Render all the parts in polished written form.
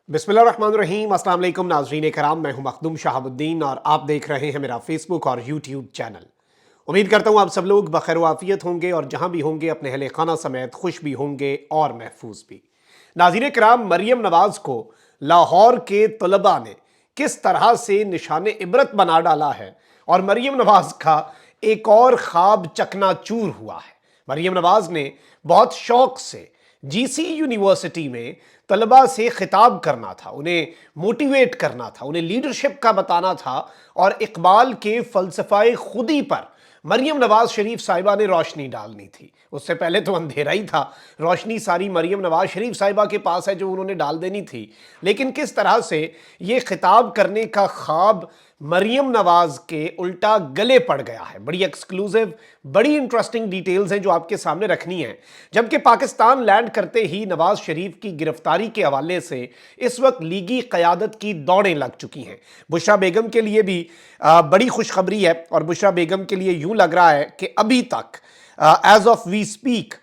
बिस्मिल्लाहिर्रहमानिर्रहीम। अस्सलाम वालेकुम नाज़रीन कराम, मैं हूं मखदूम शहाबुद्दीन और आप देख रहे हैं मेरा फेसबुक और यूट्यूब चैनल। उम्मीद करता हूं आप सब लोग बखैर वाफियत होंगे और जहां भी होंगे अपने अहले खाना समेत खुश भी होंगे और महफूज भी। नाज़रीन कराम, मरियम नवाज को लाहौर के तलबा ने किस तरह से निशाने इबरत बना डाला है और मरियम नवाज का एक और ख्वाब चकनाचूर हुआ है। मरियम नवाज ने बहुत शौक से जीसी यूनिवर्सिटी में तलबा से खिताब करना था, उन्हें मोटिवेट करना था, उन्हें लीडरशिप का बताना था और इकबाल के फलसफाए खुदी पर मरियम नवाज शरीफ साहिबा ने रोशनी डालनी थी। उससे पहले तो अंधेरा ही था, रोशनी सारी मरियम नवाज शरीफ साहिबा के पास है जो उन्होंने डाल देनी थी। लेकिन किस तरह से ये खिताब करने का ख्वाब मरियम नवाज के उल्टा गले पड़ गया है, बड़ी एक्सक्लूसिव, बड़ी इंटरेस्टिंग डिटेल्स हैं जो आपके सामने रखनी है। जबकि पाकिस्तान लैंड करते ही नवाज शरीफ की गिरफ्तारी के हवाले से इस वक्त लीगी क़यादत की दौड़ें लग चुकी हैं। बुशरा बेगम के लिए भी बड़ी खुशखबरी है और बुशरा बेगम के लिए यूं लग रहा है कि अभी तक as of we speak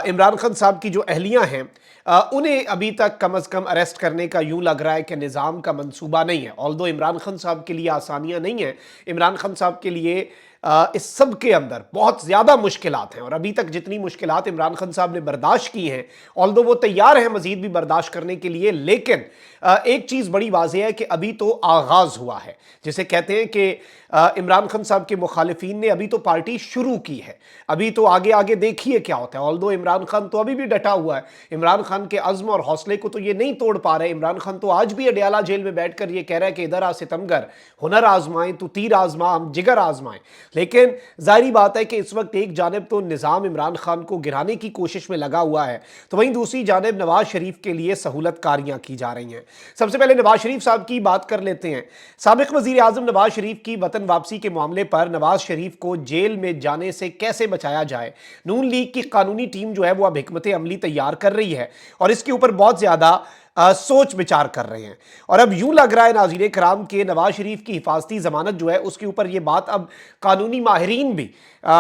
Imran Khan Sahab की जो अहलियां हैं उन्हें अभी तक कम अज़ कम अरेस्ट करने का यूं लग रहा है कि निज़ाम का मंसूबा नहीं है। ऑल्दो इमरान खान साहब के लिए आसानियां नहीं हैं, इमरान खान साहब के लिए इस सब के अंदर बहुत ज़्यादा मुश्किलात हैं और अभी तक जितनी मुश्किलात इमरान खान साहब ने बर्दाश्त की हैं, ऑल्दो वो तैयार हैं मज़ीद भी बर्दाश्त करने के लिए, लेकिन एक चीज़ बड़ी वाज़ेह है कि अभी तो आगाज़ हुआ है। जिसे कहते हैं कि इमरान खान साहब के मुखालिफिन ने अभी तो पार्टी शुरू की है, अभी तो आगे आगे देखिए क्या होता है। ऑल्दो इमरान खान तो अभी भी डटा हुआ है, इमरान खान के अज़्म और हौसले को तो ये नहीं तोड़ पा रहे। इमरान खान तो आज भी अडयाला जेल में बैठकर ये कह रहा है कि इधर आ सितमगर, हुनर आजमाएं तो तीर आजमा, हम जिगर आजमाएं। लेकिन जाहिर बात है कि इस वक्त एक जानिब तो निज़ाम इमरान खान को गिराने की कोशिश में लगा हुआ है, तो वहीं दूसरी जानिब नवाज शरीफ के लिए सहूलत कारियां की जा रही हैं। सबसे पहले नवाज शरीफ साहब की बात कर लेते हैं। साबिक वजीर आजम नवाज शरीफ की वतन वापसी के मामले पर नवाज शरीफ को जेल में जाने से कैसे बचाया जाए, नून लीग की कानूनी टीम जो है वो अब हिकमत अमली तैयार कर रही है और इसके ऊपर बहुत ज्यादा सोच विचार कर रहे हैं। और अब यूं लग रहा है नाज़रीन कराम के नवाज शरीफ की हिफाजती जमानत जो है उसके ऊपर ये बात अब कानूनी माहिरीन भी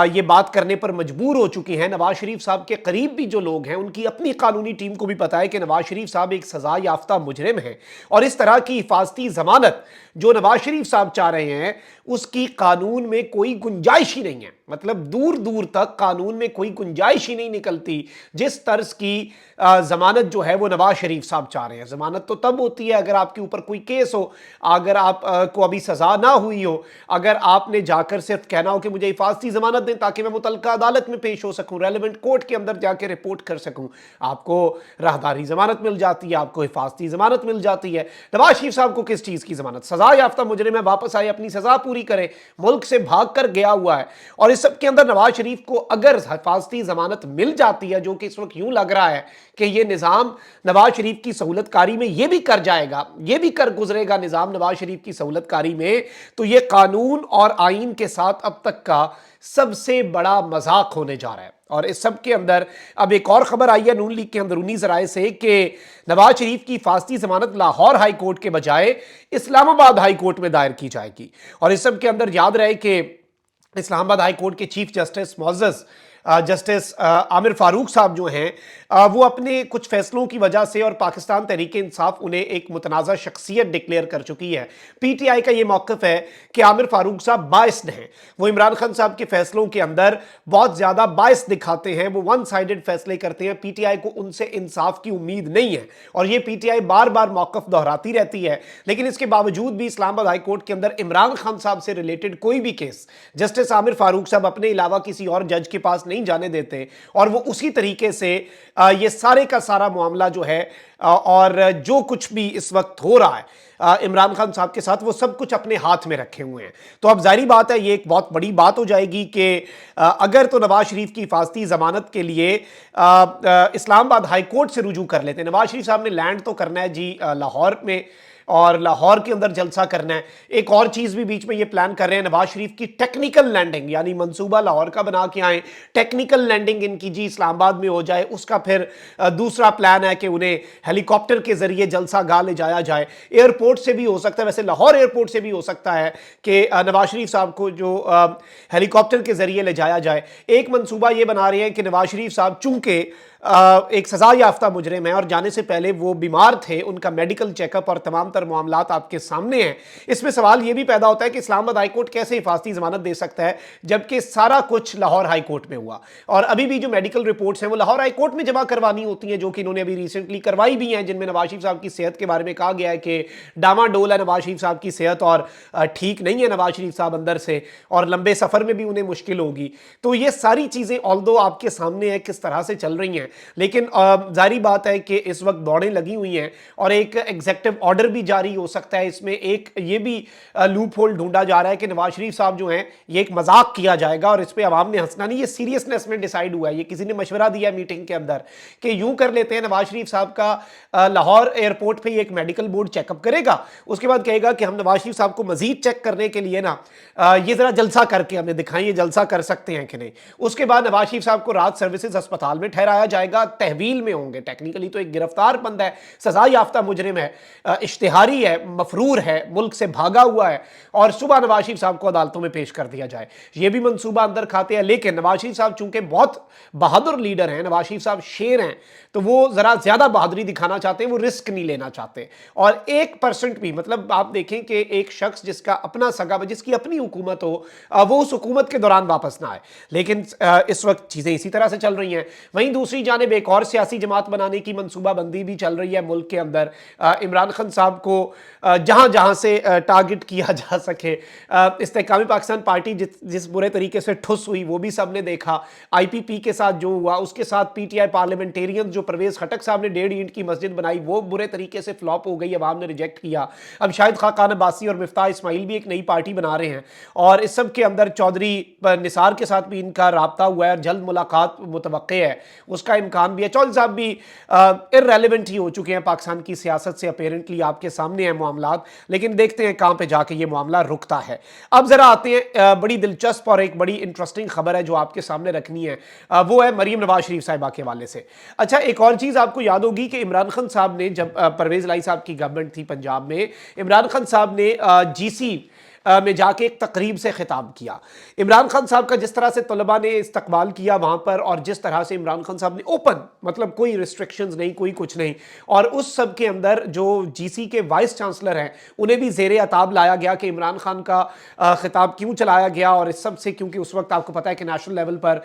ये बात करने पर मजबूर हो चुके हैं। नवाज शरीफ साहब के करीब भी जो लोग हैं उनकी अपनी कानूनी टीम को भी पता है कि नवाज शरीफ साहब एक सजा याफ्ता मुजरिम है और इस तरह की हिफाजती जमानत जो नवाज शरीफ साहब चाह रहे हैं उसकी कानून में कोई गुंजाइश ही नहीं है। मतलब दूर दूर तक कानून में कोई गुंजाइश ही नहीं निकलती जिस तर्ज की जमानत जो है वो नवाज शरीफ साहब चाह रहे हैं। जमानत तो तब होती है अगर आपके ऊपर कोई केस हो, अगर आप को अभी सजा ना हुई हो, अगर आपने जाकर सिर्फ कहना हो कि मुझे हिफाजती जमानत दें ताकि मैं मुतल्लिका अदालत में पेश हो सकूं, रेलेवेंट कोर्ट के अंदर जाकर रिपोर्ट कर सकूं, आपको राहदारी जमानत मिल जाती है, आपको हिफाजती जमानत मिल जाती है। नवाज शरीफ साहब को किस चीज की जमानत? सजा याफ्ता मुजरिम है, वापस आए, अपनी सजा पूरी करे, मुल्क से भाग कर गया हुआ है और इस सब के अंदर नवाज शरीफ को अगर हिफाजती जमानत मिल जाती है, जो कि इस वक्त यूं लग रहा है कि ये निजाम नवाज शरीफ की सहूलतकारी में ये भी कर जाएगा, ये भी कर गुजरेगा निजाम नवाज शरीफ की सहूलतकारी में, तो ये कानून और आईन के साथ अब तक का सबसे बड़ा मजाक होने जा रहा है। और इस सब के अंदर अब एक और खबर आई है नून लीग के अंदरूनी जराए से कि नवाज शरीफ की हिफाजती जमानत लाहौर हाई कोर्ट के बजाय इस्लामाबाद हाई कोर्ट में दायर की जाएगी। और इस सब के अंदर याद रहे कि इस्लामाबाद हाई कोर्ट के चीफ जस्टिस मोअज़्ज़ज़ जस्टिस आमिर फारूक साहब जो हैं वो अपने कुछ फैसलों की वजह से और पाकिस्तान तहरीक इंसाफ उन्हें एक मुतनाज़ा शख्सियत डिक्लेयर कर चुकी है। पीटीआई का ये मौक़िफ़ है कि आमिर फारूक साहब बाइस्ड हैं, वो इमरान खान साहब के फैसलों के अंदर बहुत ज़्यादा बाइस दिखाते हैं, वो वन साइडेड फैसले करते हैं, पीटीआई को उनसे इंसाफ की उम्मीद नहीं है और ये पीटीआई बार बार मौक़िफ़ दोहराती रहती है। लेकिन इसके बावजूद भी इस्लामाबाद हाई कोर्ट के अंदर इमरान खान साहब से रिलेटेड कोई भी केस जस्टिस आमिर फारूक साहब अपने अलावा किसी और जज के पास नहीं जाने देते और वो उसी तरीके से ये सारे का सारा मामला जो है और जो कुछ भी इस वक्त हो रहा है इमरान खान साहब के साथ, वो सब कुछ अपने हाथ में रखे हुए हैं। तो अब जाहिर बात है ये एक बहुत बड़ी बात हो जाएगी कि अगर तो नवाज शरीफ की हिफाजती जमानत के लिए इस्लामाबाद हाई कोर्ट से रुजू कर लेते हैं। नवाज शरीफ साहब ने लैंड तो करना है जी लाहौर में और लाहौर के अंदर जलसा करना है। एक और चीज़ भी बीच में ये प्लान कर रहे हैं नवाज शरीफ की, टेक्निकल लैंडिंग, यानी मंसूबा लाहौर का बना के आए, टेक्निकल लैंडिंग इनकी जी इस्लामाबाद में हो जाए। उसका फिर दूसरा प्लान है कि उन्हें हेलीकॉप्टर के जरिए जलसा गा ले जाया जाए। एयरपोर्ट से भी हो सकता है, वैसे लाहौर एयरपोर्ट से भी हो सकता है कि नवाज शरीफ साहब को जो हेलीकॉप्टर के जरिए ले जाया जाए। एक मंसूबा ये बना रहे हैं कि नवाज शरीफ साहब चूंकि एक सजा याफ्ता मुजरिम है और जाने से पहले वो बीमार थे, उनका मेडिकल चेकअप और तमाम तर मामलात आपके सामने हैं। इसमें सवाल ये भी पैदा होता है कि इस्लामाबाद हाई कोर्ट कैसे हिफाजती जमानत दे सकता है जबकि सारा कुछ लाहौर हाई कोर्ट में हुआ, और अभी भी जो मेडिकल रिपोर्ट्स हैं वो लाहौर हाई कोर्ट में जमा करवानी होती हैं, जो कि इन्होंने अभी रिसेंटली करवाई भी हैं, जिनमें नवाज शरीफ साहब की सेहत के बारे में कहा गया है कि डामाडोल है नवाज शरीफ साहब की सेहत और ठीक नहीं है नवाज शरीफ साहब अंदर से, और लंबे सफर में भी उन्हें मुश्किल होगी। तो ये सारी चीजें ऑल्दो आपके सामने है किस तरह से चल रही हैं, लेकिन जारी बात है कि इस वक्त दौड़ें लगी हुई हैं और एक एग्जेक्टिव ऑर्डर भी जारी हो सकता है। इसमें एक ये भी लूप होल ढूंढा जा रहा है कि नवाज शरीफ साहब जो हैं ये एक मजाक किया जाएगा और इस पर आवाम ने हंसना नहीं, ये सीरियसनेस में डिसाइड हुआ है। ये किसी ने मशवरा दिया मीटिंग के अंदर कि यूं कर लेते हैं, नवाज शरीफ साहब का लाहौर एयरपोर्ट पर एक मेडिकल बोर्ड चेकअप करेगा, उसके बाद कहेगा कि हम नवाज शरीफ साहब को मजीद चेक करने के लिए ना ये जरा जलसा करके हमें दिखाएं, ये जलसा कर सकते हैं कि नहीं। उसके बाद नवाज शरीफ साहब को रात सर्विसेज अस्पताल में ठहराया जाएगा, तहवील में होंगे। टेक्निकली तो एक गिरफ्तार बंदा है, सजा याफ्ता मुजरिम है, इश्तिहारी है, मफरूर है, मुल्क से भागा हुआ है, और सुबह नवाज शरीफ साहब को अदालतों में पेश कर दिया जाए, ये भी मंसूबा अंदर खाते हैं। लेकिन नवाज शरीफ साहब चूंकि बहुत बहादुर लीडर हैं, नवाज शरीफ साहब शेर हैं, तो वो जरा ज्यादा बहादुरी दिखाना चाहते हैं, वो रिस्क नहीं लेना चाहते। और 1% भी, मतलब आप देखें कि एक शख्स जिसका अपना सगा, जिसकी अपनी हुकूमत हो, वो उस हुकूमत के दौरान वापस ना आए। लेकिन इस वक्त चीजें इसी तरह से चल रही हैं। वहीं दूसरी जानिब एक और सियासी जमात बनाने की मनसूबाबंदी भी चल रही है मुल्क के अंदर। इमरान खान साहब को जहां जहां से टारगेट किया जा सके, इस्तेकामी पाकिस्तान पार्टी जिस बुरे तरीके से ठुस हुई वो भी सबने देखा। IPP के साथ जो हुआ, उसके साथ PTI पार्लियामेंटेरियन जो परवेज खटक साहब ने 1.5 ईंट की मस्जिद बनाई, वो बुरे तरीके से फ्लॉप हो गई, अवाम ने रिजेक्ट किया। अब शाहिद खान अब्बासी और मिफ्ताह इस्माइल भी एक नई पार्टी बना रहे हैं, और इस सब के अंदर चौधरी निसार के साथ भी इनका राब्ता हुआ है और जल्द मुलाकात मुतवक्के है, उसका इम्कान भी है। चौधरी साहब भी इररेलेवेंट ही हो चुके हैं पाकिस्तान की सियासत से, अपेरेंटली आपके सामने है मामलात, लेकिन देखते हैं कहां पे जाके ये मामला रुकता है। अब जरा आते हैं बड़ी दिलचस्प और एक बड़ी इंटरेस्टिंग खबर है जो आपके सामने रखनी है, वो है मरीम नवाज शरीफ साहिबा के हवाले से। अच्छा, एक और चीज आपको याद होगी कि इमरान खान साहब ने, जब परवेज लाई साहब की गवर्नमेंट थी पंजाब में, इमरान खान साहब ने GC में जाके एक तकरीब से खिताब किया। इमरान खान साहब का जिस तरह से तलबा ने इस्तकबाल किया वहां पर, और जिस तरह से इमरान खान साहब ने ओपन, मतलब कोई रिस्ट्रिक्शंस नहीं, कोई कुछ नहीं, और उस सब के अंदर जो GC के वाइस चांसलर हैं उन्हें भी जेर अताब लाया गया कि इमरान खान का खिताब क्यों चलाया गया, और इस सब से, क्योंकि उस वक्त आपको पता है कि नेशनल लेवल पर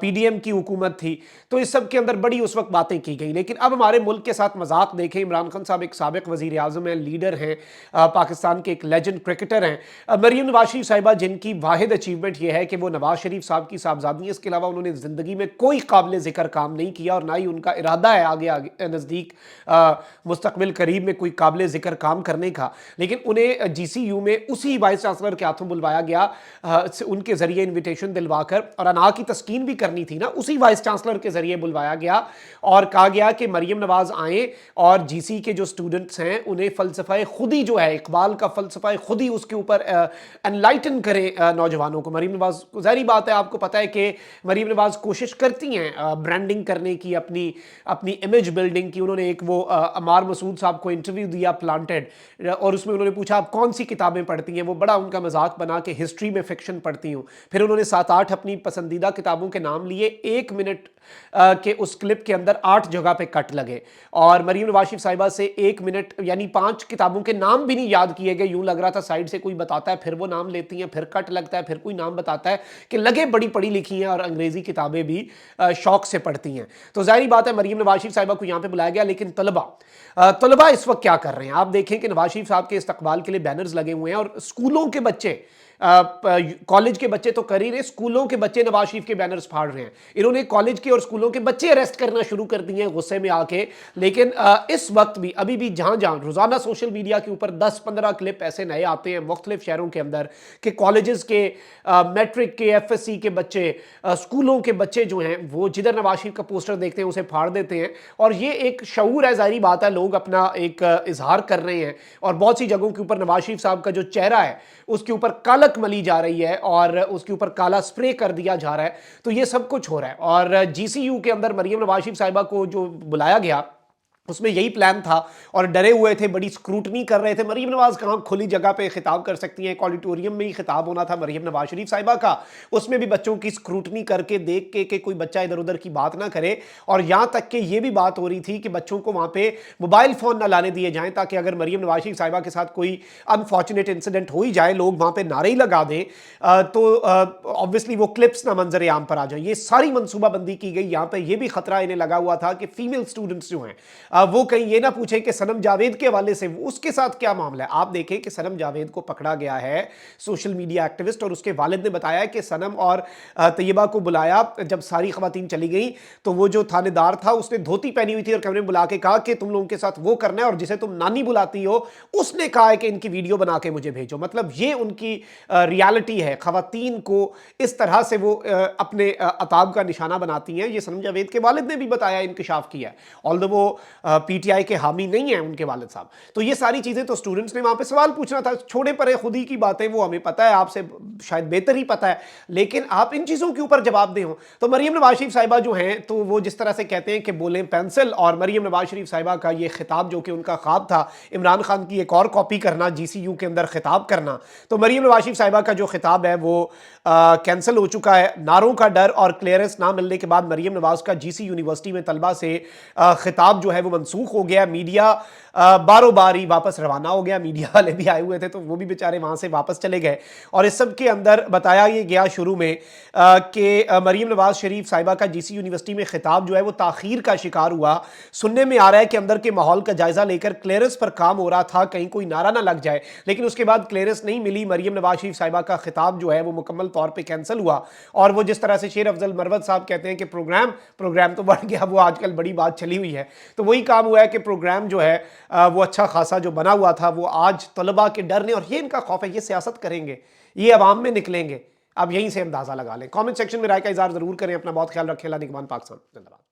PDM की हुकूमत थी, तो इस सब के अंदर बड़ी उस वक्त बातें की गई। लेकिन अब हमारे मुल्क के साथ मजाक देखें, इमरान खान साहब एक साबिक वजीर आजम हैं, लीडर हैं, पाकिस्तान के एक लेजेंड क्रिकेटर हैं। मरीम नवाज शरीफ साहिबा, जिनकी वाहिद अचीवमेंट यह है कि वो नवाज शरीफ साहब की साहबजादी है, इसके अलावा उन्होंने जिंदगी में कोई काबिल जिक्र काम नहीं किया और ना ही उनका इरादा है आगे आगे नज़दीक मुस्तकबिल करीब में कोई काबिल जिक्र काम करने का। लेकिन उन्हें GCU में उसी वाइस चांसलर के हाथों बुलवाया गया, उनके जरिए इन्विटेशन दिलवाकर, और अना की तस्कीन भी करनी थी ना, उसी वाइस चांसलर के जरिए बुलवाया गया और कहा गया कि मरीम नवाज आए और GC के जो स्टूडेंट्स हैं उन्हें फ़लसफ़ा खुदी जो है, इकबाल का फ़लसफ़ा खुदी, उसके ऊपर एनलाइटन करें नौजवानों को। मरीम नवाज, जाहिर बात है आपको पता है कि मरीम नवाज कोशिश करती हैं ब्रांडिंग करने की, अपनी इमेज बिल्डिंग की। उन्होंने एक वो अमार मसूद साहब को इंटरव्यू दिया प्लांटेड, और उसमें उन्होंने पूछा आप कौन सी किताबें पढ़ती हैं, वो बड़ा उनका मजाक बना के हिस्ट्री में फिक्शन पढ़ती हूँ। फिर उन्होंने 7-8 अपनी पसंदीदा किताबों के नाम लिए, 1 मिनट के उस क्लिप के अंदर 8 जगह पे कट लगे, और मरीम नवाज शरीफ साहिबा से 1 मिनट यानी 5 किताबों के नाम भी नहीं याद किए गए। यूं लग रहा था साइड से कोई बताता है, फिर वो नाम लेती हैं, फिर कट लगता है, फिर कोई नाम बताता है, कि लगे बड़ी पढ़ी लिखी हैं और अंग्रेजी किताबें भी शौक से पढ़ती हैं। तो जाहिर बात है मरीम नवाज शरीफ साहिबा को यहाँ पे बुलाया गया। लेकिन तलबा इस वक्त क्या कर रहे हैं, आप देखें कि नवाज शरीफ साहब के इस्तकबाल के लिए बैनर्स लगे हुए हैं, और स्कूलों के बच्चे, कॉलेज के बच्चे तो कर ही रहे, स्कूलों के बच्चे नवाज शरीफ के बैनर्स फाड़ रहे हैं। इन्होंने कॉलेज के और स्कूलों के बच्चे अरेस्ट करना शुरू कर दिए हैं गुस्से में आके। लेकिन इस वक्त भी, अभी भी जहां जहां रोजाना सोशल मीडिया के ऊपर 10-15 क्लिप ऐसे नए आते हैं मुख्तलिफ शहरों के अंदर कि कॉलेजेस के, मैट्रिक के, FSC के बच्चे, स्कूलों के बच्चे जो हैं वो जिधर नवाज शरीफ का पोस्टर देखते हैं उसे फाड़ देते हैं। और ये एक शऊर है, जाहिर बात है, लोग अपना एक इजहार कर रहे हैं, और बहुत सी जगहों के ऊपर नवाज शरीफ साहब का जो चेहरा है उसके ऊपर काला मली जा रही है और उसके ऊपर काला स्प्रे कर दिया जा रहा है। तो ये सब कुछ हो रहा है। और GCU के अंदर मरीम नवाज शरीफ साहिबा को जो बुलाया गया, उसमें यही प्लान था और डरे हुए थे, बड़ी स्क्रूटनी कर रहे थे। मरीम नवाज कहाँ खुली जगह पे खिताब कर सकती हैं, एक ऑडिटोरियम में ही खिताब होना था मरीम नवाज शरीफ साहिबा का, उसमें भी बच्चों की स्क्रूटनी करके देख के कि कोई बच्चा इधर उधर की बात ना करे। और यहाँ तक कि ये भी बात हो रही थी कि बच्चों को वहाँ पे मोबाइल फ़ोन ना लाने दिए जाएँ, ताकि अगर मरीम नवाज शरीफ साहिबा के साथ कोई अनफॉर्चुनेट इंसिडेंट हो ही जाए, लोग वहाँ पे नारे ही लगा दें, तो ऑब्वियसली वो क्लिप्स ना मंजर आम पर आ जाए। ये सारी मनसूबाबंदी की गई। यहाँ पे ये भी खतरा इन्हें लगा हुआ था कि फीमेल स्टूडेंट्स जो हैं वो कहीं ये ना पूछें कि सनम जावेद के हवाले से उसके साथ क्या मामला है। आप देखें कि सनम जावेद को पकड़ा गया है, सोशल मीडिया एक्टिविस्ट, और उसके वालिद ने बताया कि सनम और तैयबा को बुलाया। जब सारी खवातीन चली गई तो वो जो थानेदार था उसने धोती पहनी हुई थी और कैमरे में बुला के कहा कि तुम लोगों के साथ वो करना है, और जिसे तुम नानी बुलाती हो उसने कहा है कि इनकी वीडियो बना के मुझे भेजो। मतलब ये उनकी रियलिटी है। खवातीन को इस तरह से वो अपने अताब का निशाना बनाती हैं। ये सनम जावेद के वालिद ने भी बताया, इंकशाफ किया है, ऑल्दो वो पीटीआई के हामी नहीं है उनके वालिद साहब। तो ये सारी चीजें तो स्टूडेंट्स ने वहां पे सवाल पूछना था। छोड़े परे खुद ही की बातें, वो हमें पता है, आपसे शायद बेहतर ही पता है, लेकिन आप इन चीजों के ऊपर जवाब दे हो। तो मरीम नवाज शरीफ साहिबा जो हैं, तो वो जिस तरह से कहते हैं कि बोलें पेंसिल, और मरीम नवाज शरीफ साहिबा का ये खिताब जो कि उनका ख्वाब था इमरान खान की एक और कॉपी करना, जीसीयू के अंदर खिताब करना, तो मरीम नवाज शरीफ साहिबा का जो खिताब है वो कैंसिल हो चुका है। नारों का डर और क्लियरेंस ना मिलने के बाद मरीम नवाज का जीसी यूनिवर्सिटी में तलबा से खिताब जो है वो मनसूख हो गया। मीडिया बारों बार ही वापस रवाना हो गया। मीडिया वाले भी आए हुए थे तो वो भी बेचारे वहां से वापस चले गए। और इस सब के अंदर बताया ये गया शुरू में कि मरीम नवाज शरीफ साहिबा का जीसी यूनिवर्सिटी में खिताब जो है वो ताखीर का शिकार हुआ। सुनने में आ रहा है कि अंदर के माहौल का जायजा लेकर क्लियरेंस पर काम हो रहा था, कहीं कोई नारा ना लग जाए, लेकिन उसके बाद क्लियरेंस नहीं मिली। मरीम नवाज शरीफ साहिबा का खिताब जो है वो मुकम्मल तौर पर कैंसिल हुआ। और वो जिस तरह से शेर अफजल मरवत साहब कहते हैं कि प्रोग्राम तो बढ़ गया, वो आजकल बड़ी बात चली हुई है। तो वही काम हुआ है कि प्रोग्राम जो है वो अच्छा खासा जो बना हुआ था वो आज तलबा के डर ने, और ये इनका खौफ है, ये सियासत करेंगे, ये अवाम में निकलेंगे। अब यहीं से अंदाजा लगा लें। कमेंट सेक्शन में राय का इजहार जरूर करें। अपना बहुत ख्याल रखें। अल्लाह निगहबान पाकिस्तान जिंदाबाद।